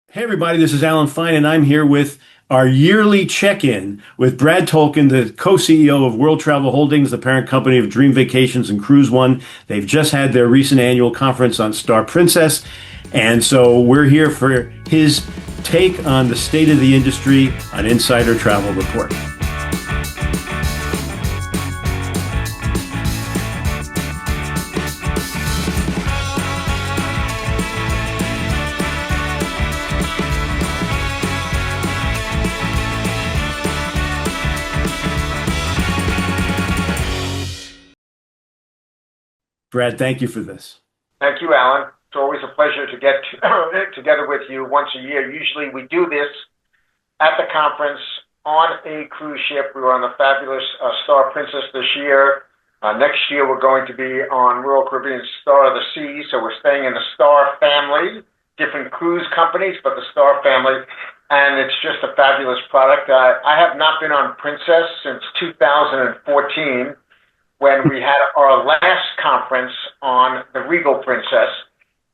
Hey everybody, this is Alan Fine, and I'm here with our yearly check-in with Brad Tolkin, the co-CEO of World Travel Holdings, the parent company of Dream Vacations and Cruise One. They've just had their recent annual conference on Star Princess, and so we're here for his take on the state of the industry on Insider Travel Report. Brad, thank you for this. Thank you, Alan. It's always a pleasure to get together with you once a year. Usually we do this at the conference on a cruise ship. We were on the fabulous Star Princess this year. Next year we're going to be on Royal Caribbean Star of the Seas, so we're staying in the Star family, different cruise companies, but the Star family, and it's just a fabulous product. I have not been on Princess since 2014 when we had our last conference on the Regal Princess,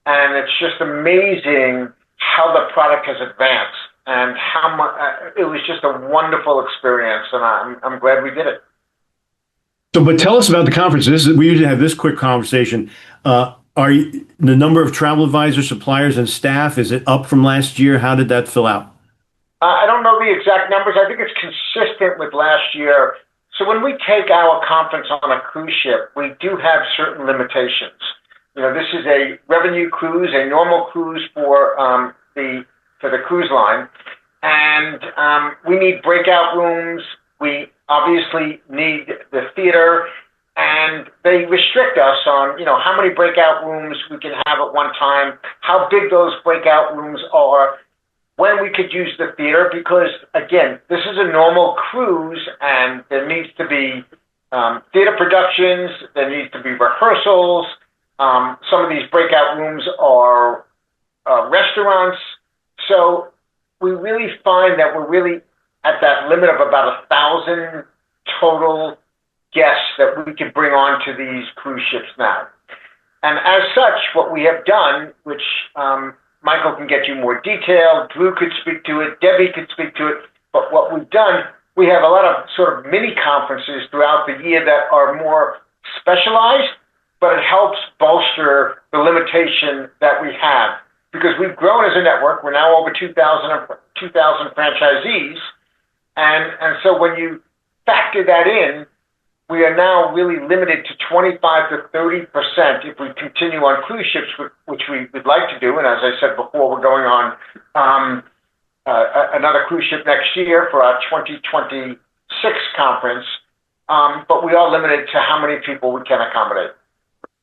and it's just amazing how the product has advanced and how much it was just a wonderful experience, and I'm glad we did it. So, but tell us about the conference. We usually have this quick conversation. The number of travel advisors, suppliers, and staff, is it up from last year? How did that fill out? I don't know the exact numbers. I think it's consistent with last year. So when we take our conference on a cruise ship, we do have certain limitations. This is a revenue cruise, a normal cruise for the cruise line, and we need breakout rooms. We obviously need the theater, and they restrict us on how many breakout rooms we can have at one time, how big those breakout rooms are, when we could use the theater, because again, this is a normal cruise and there needs to be theater productions, there needs to be rehearsals. Some of these breakout rooms are restaurants. So we really find that we're really at that limit of about 1,000 total guests that we can bring onto these cruise ships now. And as such, what we have done, which Michael can get you more detail, Drew could speak to it, Debbie could speak to it, but what we've done, we have a lot of sort of mini conferences throughout the year that are more specialized, but it helps bolster the limitation that we have. Because we've grown as a network, we're now over 2,000 franchisees, and so when you factor that in, we are now really limited to 25 to 30% if we continue on cruise ships, which we would like to do. And as I said before, we're going on another cruise ship next year for our 2026 conference. But we are limited to how many people we can accommodate.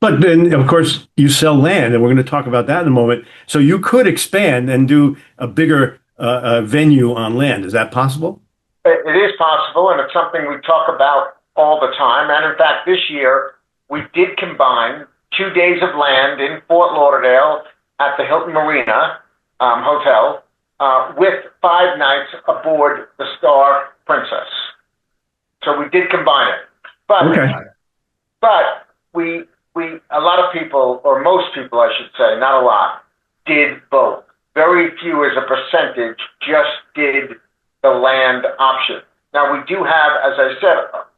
But then, of course, you sell land, and we're going to talk about that in a moment. So you could expand and do a bigger venue on land. Is that possible? It is possible, and it's something we talk about all the time. And in fact, this year, we did combine 2 days of land in Fort Lauderdale at the Hilton Marina Hotel with 5 nights aboard the Star Princess. So we did combine it. But, okay. But a lot of people, or most people, I should say, not a lot, did both. Very few as a percentage just did the land option. Now, we do have, as I said,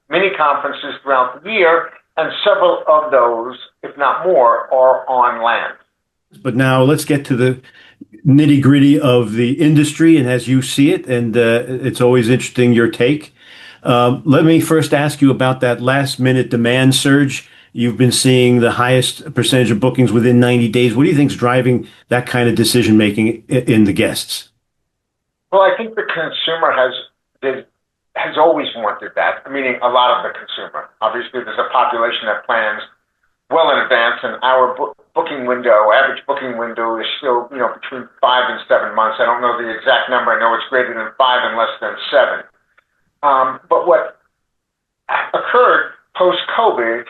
many conferences throughout the year, and several of those, if not more, are on land. But now let's get to the nitty gritty of the industry and as you see it, and it's always interesting your take. Let me first ask you about that last minute demand surge. You've been seeing the highest percentage of bookings within 90 days. What do you think is driving that kind of decision making in the guests? Well, I think the consumer has always wanted that, meaning a lot of the consumer. Obviously, there's a population that plans well in advance, and our booking window, average booking window, is still between 5 and 7 months. I don't know the exact number. I know it's greater than 5 and less than 7. But what occurred post-COVID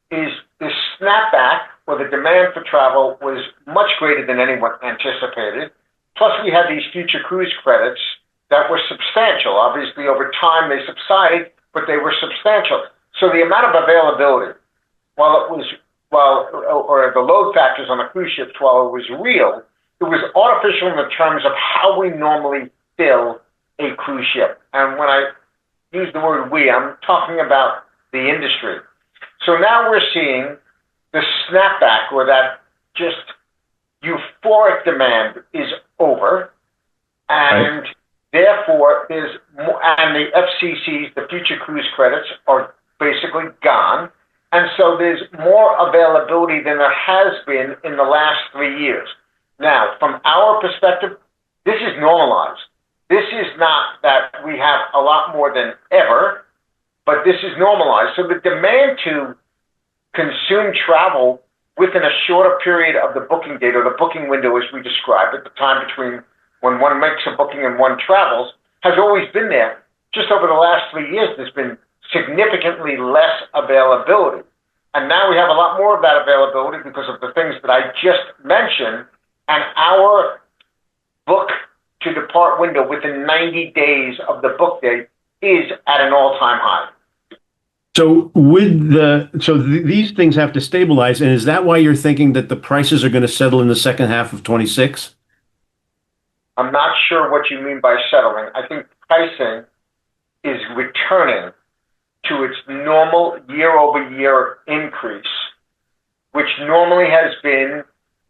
is this snapback, where the demand for travel was much greater than anyone anticipated. Plus, we had these future cruise credits that were substantial. Obviously, over time, they subsided, but they were substantial. So the amount of availability, or the load factors on the cruise ships, while it was real, it was artificial in the terms of how we normally fill a cruise ship. And when I use the word we, I'm talking about the industry. So now we're seeing the snapback, or that just euphoric demand is over, and Right. therefore there's more, and the FCCs, the future cruise credits, are basically gone, and so there's more availability than there has been in the last 3 years. Now, from our perspective, this is normalized. This is not that we have a lot more than ever, but this is normalized. So the demand to consume travel within a shorter period of the booking date, or the booking window as we describe it, the time between when one makes a booking and one travels, has always been there. Just over the last 3 years, there's been significantly less availability. And now we have a lot more of that availability because of the things that I just mentioned, and our book to depart window within 90 days of the book date is at an all-time high. So these things have to stabilize, and is that why you're thinking that the prices are going to settle in the second half of 26? I'm not sure what you mean by settling. I think pricing is returning to its normal year-over-year increase, which normally has been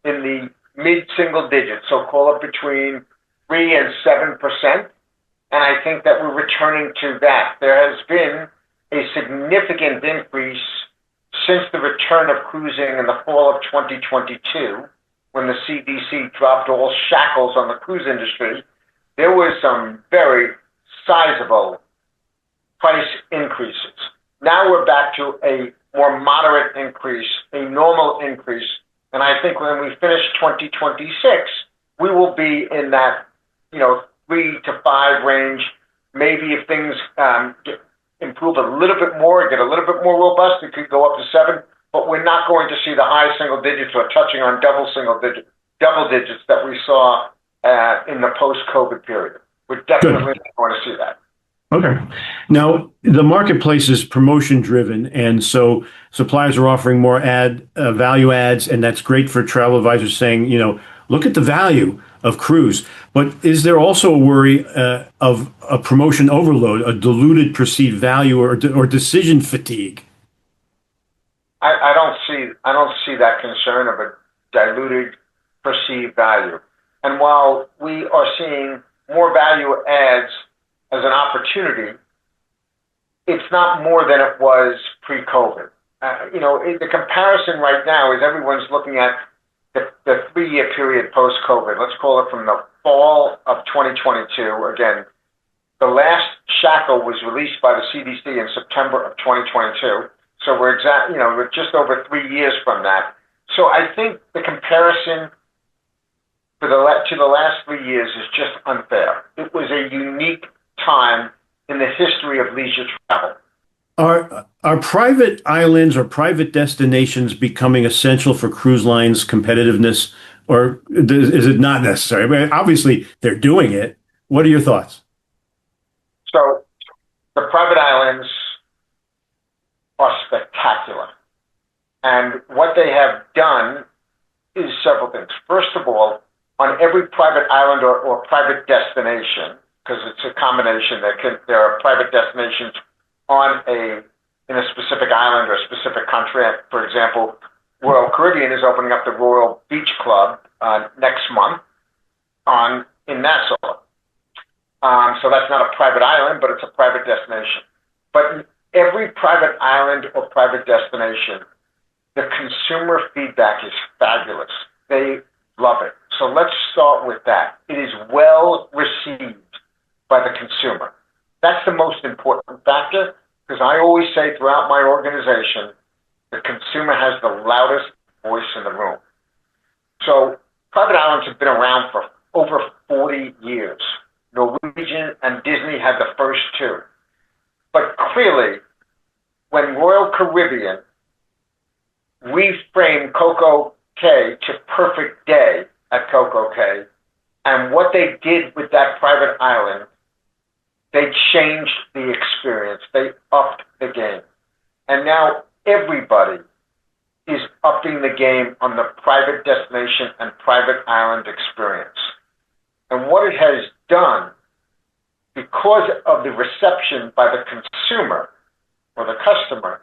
in the mid-single digits, so call it between 3 and 7%. And I think that we're returning to that. There has been a significant increase since the return of cruising in the fall of 2022, when the CDC dropped all shackles on the cruise industry. There was some very sizable price increases. Now we're back to a more moderate increase, a normal increase. And I think when we finish 2026, we will be in that, 3 to 5 range. Maybe if things improve a little bit more, get a little bit more robust, it could go up to 7. But we're not going to see the high single digits or touching on double digits that we saw in the post-COVID period. We're definitely Good. not going to see that. Okay. Now, the marketplace is promotion driven, and so suppliers are offering more value adds, and that's great for travel advisors saying, look at the value of cruise. But is there also a worry of a promotion overload, a diluted perceived value, or decision fatigue? I don't see that concern of a diluted perceived value. And while we are seeing more value adds as an opportunity, it's not more than it was pre-COVID. The comparison right now is everyone's looking at the 3-year period post-COVID. Let's call it from the fall of 2022. Again, the last shackle was released by the CDC in September of 2022. So we're just over 3 years from that. So I think the comparison to the last 3 years is just unfair. It was a unique time in the history of leisure travel. Are private islands or private destinations becoming essential for cruise lines' competitiveness, or is it not necessary? I mean, obviously, they're doing it. What are your thoughts? So the private islands are spectacular. And what they have done is several things. First of all, on every private island or private destination, because it's a combination, there are private destinations in a specific island or a specific country. For example, Royal Caribbean is opening up the Royal Beach Club next month in Nassau. So that's not a private island, but it's a private destination. But every private island or private destination, the consumer feedback is fabulous. They love it. So let's start with that. It is well received by the consumer. That's the most important factor, because I always say throughout my organization, the consumer has the loudest voice in the room. So private islands have been around for over 40 years. Norwegian and Disney had the first 2. But clearly, when Royal Caribbean reframed Coco Cay to Perfect Day at Coco Cay, and what they did with that private island, they changed the experience. They upped the game. And now everybody is upping the game on the private destination and private island experience. And what it has done, because of the reception by the consumer or the customer,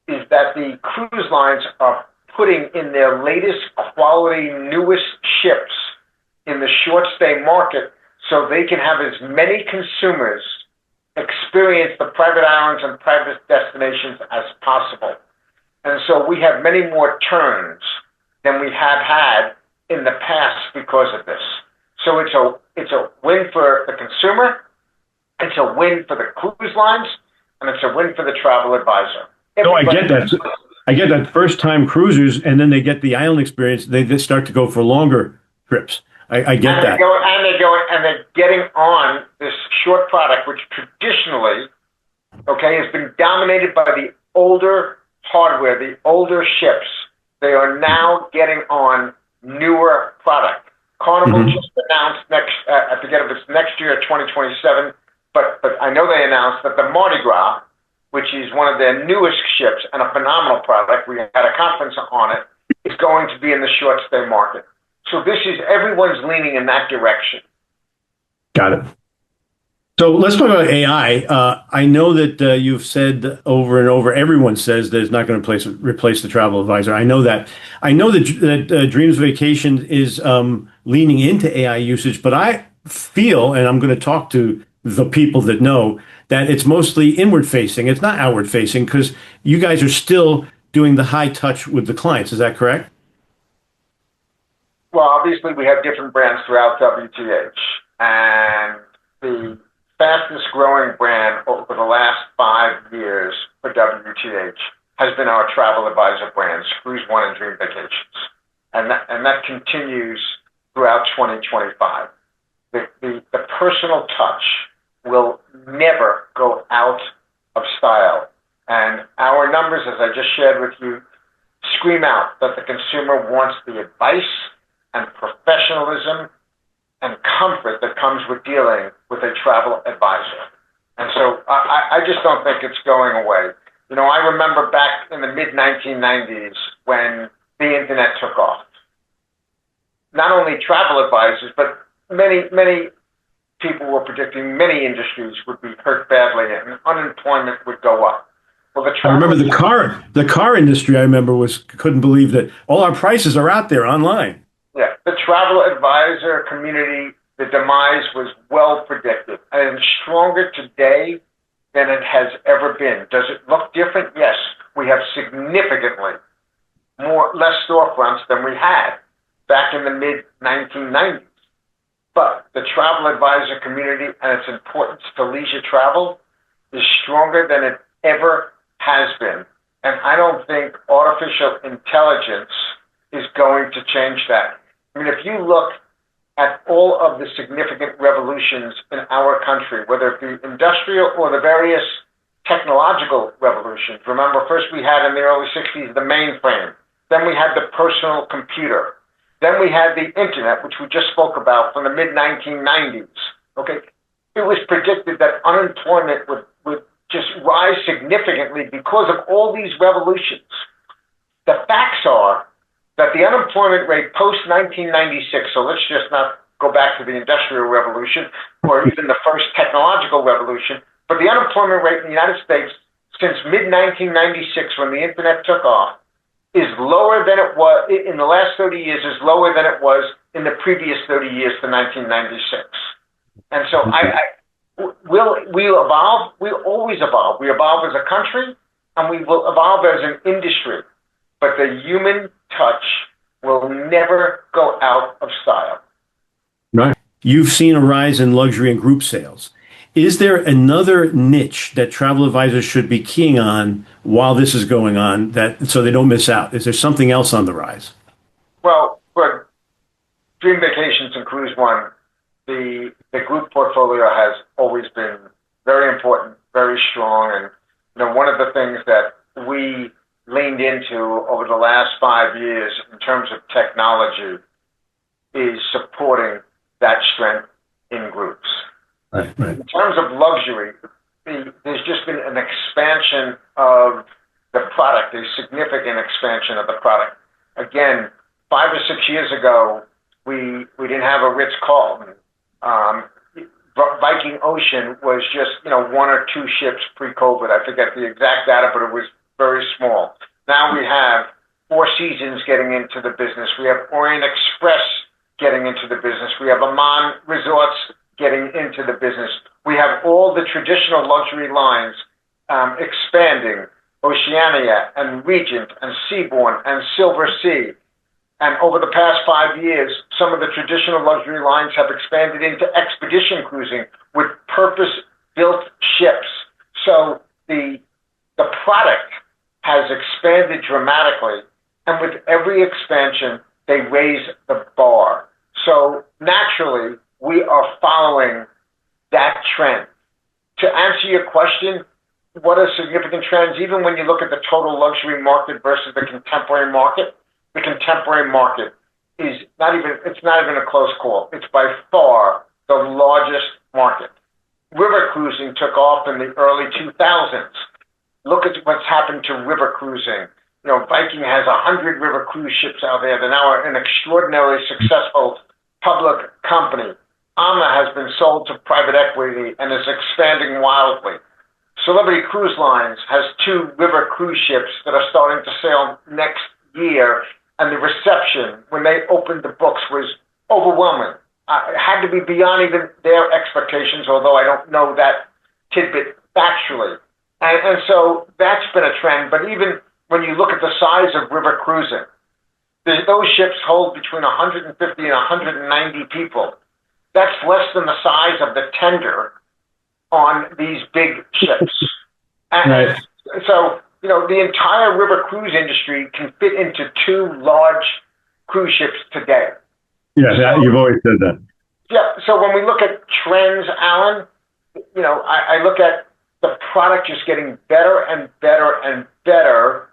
is that the cruise lines are putting in their latest quality, newest ships in the short stay market so they can have as many consumers experience the private islands and private destinations as possible. And so we have many more turns than we have had in the past because of this. So it's a win for the consumer, it's a win for the cruise lines, and it's a win for the travel advisor. No, I get that. I get that first-time cruisers, and then they get the island experience. They just start to go for longer trips. I get that. And they're getting on this short product, which traditionally, has been dominated by the older hardware, the older ships. They are now getting on newer product. Carnival just announced I forget if it's next year or 2027, but I know they announced that the Mardi Gras, which is one of their newest ships and a phenomenal product, we had a conference on it, is going to be in the short stay market. So everyone's leaning in that direction. Got it. So let's talk about AI. I know that you've said over and over, everyone says that it's not going to replace the travel advisor. I know that. I know that Dreams Vacation is leaning into AI usage, but I feel, and I'm going to talk to the people that know, that it's mostly inward facing. It's not outward facing because you guys are still doing the high touch with the clients. Is that correct? Well, obviously we have different brands throughout WTH, and the fastest growing brand over the last 5 years for WTH has been our travel advisor brands, Cruise One and Dream Vacations. And that continues throughout 2025. The personal touch will never go out of style. And our numbers, as I just shared with you, scream out that the consumer wants the advice and professionalism and comfort that comes with dealing with a travel advisor. And so I just don't think it's going away. I remember back in the mid-1990s when the internet took off. Not only travel advisors, but many people were predicting many industries would be hurt badly and unemployment would go up. Well, I remember the car industry. I remember couldn't believe that all our prices are out there online. Yeah, the travel advisor community, the demise was well predicted and stronger today than it has ever been. Does it look different? Yes, we have significantly less storefronts than we had back in the mid-1990s. But the travel advisor community and its importance to leisure travel is stronger than it ever has been. And I don't think artificial intelligence is going to change that. I mean, if you look at all of the significant revolutions in our country, whether it be industrial or the various technological revolutions. Remember, first we had in the early 60s the mainframe. Then we had the personal computer. Then we had the internet, which we just spoke about from the mid-1990s. Okay, it was predicted that unemployment would just rise significantly because of all these revolutions. The facts are that the unemployment rate post-1996, so let's just not go back to the Industrial Revolution or even the first technological revolution, but the unemployment rate in the United States since mid-1996 when the internet took off is lower than it was in the last 30 years, is lower than it was in the previous 30 years to 1996. And so we'll evolve. We'll always evolve. We evolve as a country and we will evolve as an industry. But the human touch will never go out of style. Right. You've seen a rise in luxury and group sales. Is there another niche that travel advisors should be keying on while this is going on, so they don't miss out? Is there something else on the rise? Well, for Dream Vacations and Cruise One, the group portfolio has always been very important, very strong. And one of the things that we leaned into over the last 5 years in terms of technology is supporting that strength in groups. Right. In terms of luxury, there's just been an expansion of the product, a significant expansion of the product. Again, 5 or 6 years ago, we didn't have a Ritz-Carlton. Viking Ocean was just, 1 or 2 ships pre-COVID. I forget the exact data, but it was very small. Now we have Four Seasons getting into the business. We have Orient Express getting into the business. We have Aman Resorts getting into the business. We have all the traditional luxury lines expanding, Oceania and Regent and Seabourn and Silver Sea. And over the past 5 years, some of the traditional luxury lines have expanded into expedition cruising with purpose-built ships. So the product has expanded dramatically, and with every expansion, they raise the bar. So naturally, we are following that trend. To answer your question, what are significant trends? Even when you look at the total luxury market versus the contemporary market is it's not even a close call. It's by far the largest market. River cruising took off in the early 2000s. Look at what's happened to river cruising. Viking has 100 river cruise ships out there. They're now an extraordinarily successful public company. AMA has been sold to private equity and is expanding wildly. Celebrity Cruise Lines has 2 river cruise ships that are starting to sail next year, and the reception when they opened the books was overwhelming. It had to be beyond even their expectations, although I don't know that tidbit factually. And so that's been a trend. But even when you look at the size of river cruising, those ships hold between 150 and 190 people. That's less than the size of the tender on these big ships. And Right. so, the entire river cruise industry can fit into 2 large cruise ships today. Yeah, you've always said that. Yeah. So when we look at trends, Alan, I look at the product just getting better and better and better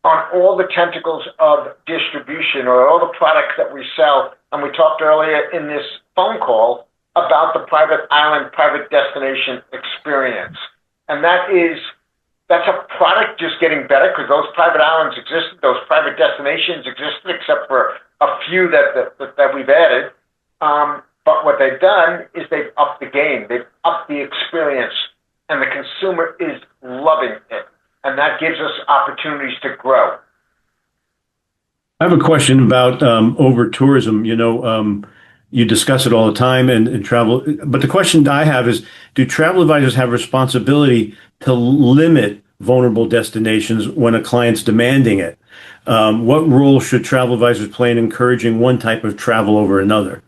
on all the tentacles of distribution or all the products that we sell. And we talked earlier in this phone call about the private island, private destination experience. And that's a product just getting better because those private islands existed, those private destinations existed, except for a few that we've added. But what they've done is they've upped the game. They've upped the experience, and the consumer is loving it. And that gives us opportunities to grow. I have a question about over tourism. You discuss it all the time and travel, but the question I have is, do travel advisors have responsibility to limit vulnerable destinations when a client's demanding it? What role should travel advisors play in encouraging one type of travel over another?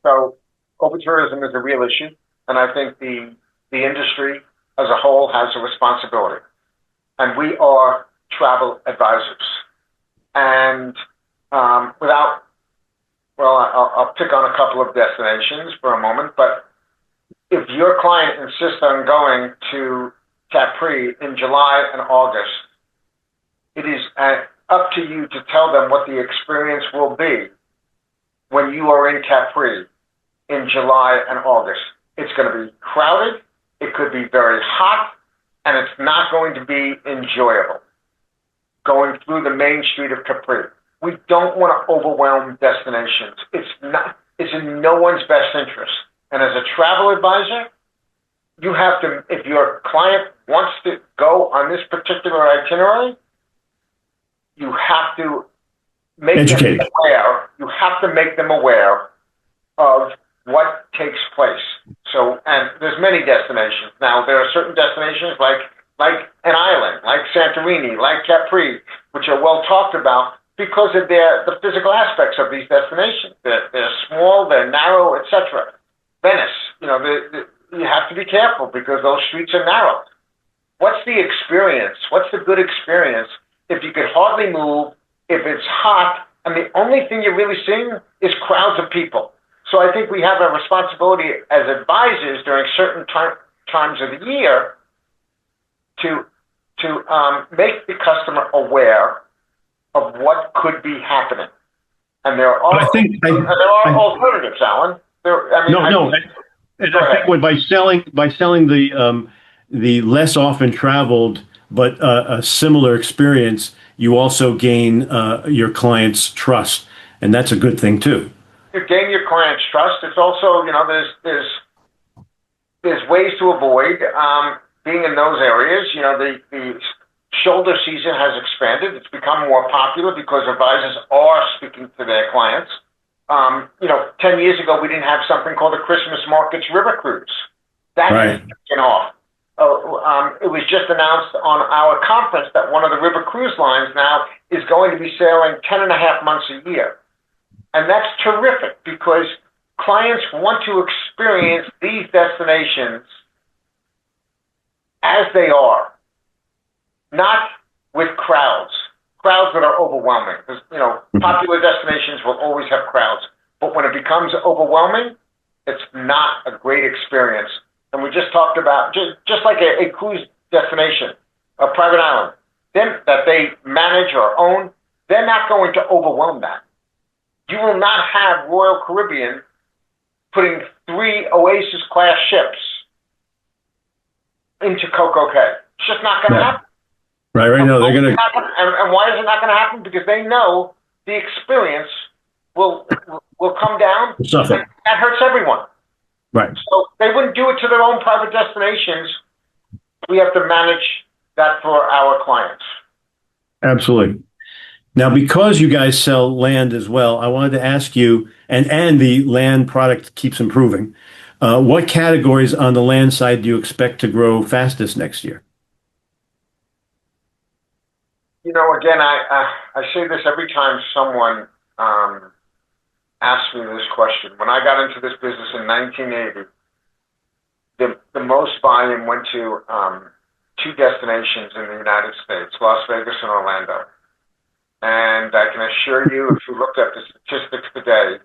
So over-tourism is a real issue, and I think the industry as a whole has a responsibility. And we are travel advisors. And I'll pick on a couple of destinations for a moment, but if your client insists on going to Capri in July and August, it is up to you to tell them what the experience will be when you are in Capri in July and August. It's going to be crowded, it could be very hot, and it's not going to be enjoyable going through the main street of Capri. We don't want to overwhelm destinations. It's in no one's best interest. And as a travel advisor, you have to, if your client wants to go on this particular itinerary, you have to make Educate. them aware. You have to make them aware of what takes place. So, and there's many destinations. Now, there are certain destinations like an island, like Santorini, like Capri, which are well talked about because of the physical aspects of these destinations. They're small, they're narrow, etc. Venice, you have to be careful because those streets are narrow. What's the experience? What's the good experience if you could hardly move, if it's hot, and the only thing you're really seeing is crowds of people? So I think we have a responsibility as advisors during certain times of the year to make the customer aware of what could be happening. And there are alternatives, Alan. And I think by selling the less often traveled but a similar experience, you also gain your client's trust, and that's a good thing too. You gain your client's trust. It's also, there's ways to avoid being in those areas. The shoulder season has expanded. It's become more popular because advisors are speaking to their clients. 10 years ago, we didn't have something called the Christmas Markets River Cruise. That has taken off. It was just announced on our conference that one of the river cruise lines now is going to be sailing 10 and a half months a year. And that's terrific because clients want to experience these destinations as they are, not with crowds that are overwhelming. Because, popular destinations will always have crowds. But when it becomes overwhelming, it's not a great experience. And we just talked about, just like a cruise destination, a private island, then that they manage or own, they're not going to overwhelm that. You will not have Royal Caribbean putting 3 Oasis-class ships into Coco Cay. It's just not going to happen. Right. No, they're going to. And why is it not going to happen? Because they know the experience will come down. Suffer. That hurts everyone. Right. So they wouldn't do it to their own private destinations. We have to manage that for our clients. Absolutely. Now, because you guys sell land as well, I wanted to ask you, and the land product keeps improving, what categories on the land side do you expect to grow fastest next year? Again, I say this every time someone asks me this question. When I got into this business in 1980, the most volume went to 2 destinations in the United States, Las Vegas and Orlando. And I can assure you, if you looked at the statistics today,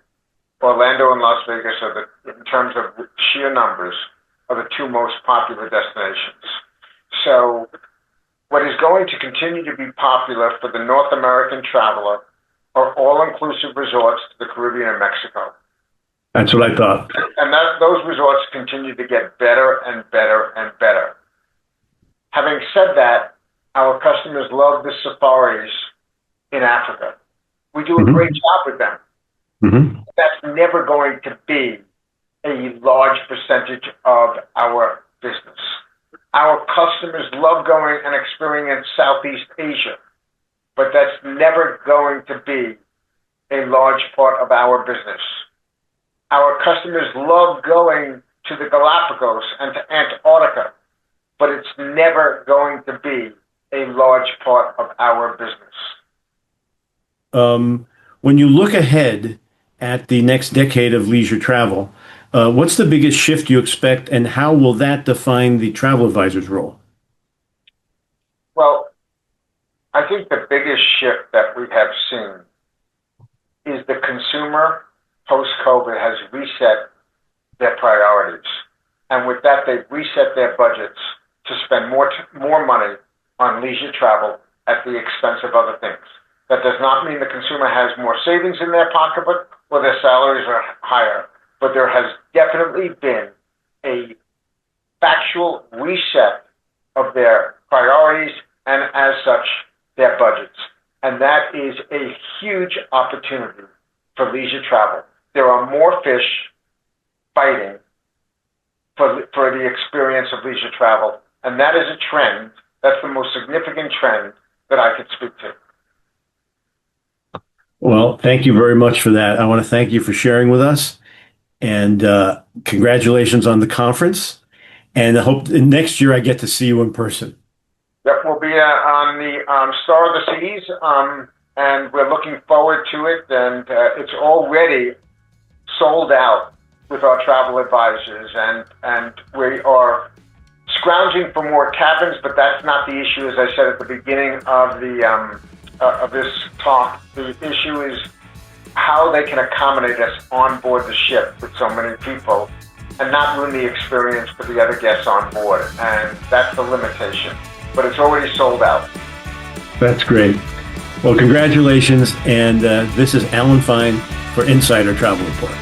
Orlando and Las Vegas are in terms of sheer numbers, are the 2 most popular destinations. So what is going to continue to be popular for the North American traveler are all-inclusive resorts to the Caribbean and Mexico. That's what I thought. And those resorts continue to get better and better and better. Having said that, our customers love the safaris in Africa. We do a great job with them. Mm-hmm. That's never going to be a large percentage of our business. Our customers love going and experiencing Southeast Asia, but that's never going to be a large part of our business. Our customers love going to the Galapagos and to Antarctica, but it's never going to be a large part of our business. When you look ahead at the next decade of leisure travel, what's the biggest shift you expect, and how will that define the travel advisor's role? Well, I think the biggest shift that we have seen is the consumer post-COVID has reset their priorities. And with that, they've reset their budgets to spend more money on leisure travel at the expense of other things. That does not mean the consumer has more savings in their pocketbook or their salaries are higher, but there has definitely been a factual reset of their priorities and, as such, their budgets. And that is a huge opportunity for leisure travel. There are more fish fighting for the experience of leisure travel, and that is a trend. That's the most significant trend that I could speak to. Well, thank you very much for that. I want to thank you for sharing with us, and congratulations on the conference. And I hope next year I get to see you in person. That will be on the Star of the Seas, and we're looking forward to it. And it's already sold out with our travel advisors, and we are scrounging for more cabins, but that's not the issue. As I said at the beginning of the of this talk, the issue is how they can accommodate us on board the ship with so many people and not ruin the experience for the other guests on board. And that's the limitation. But it's already sold out. That's great. Well, congratulations. And this is Alan Fine for Insider Travel Report.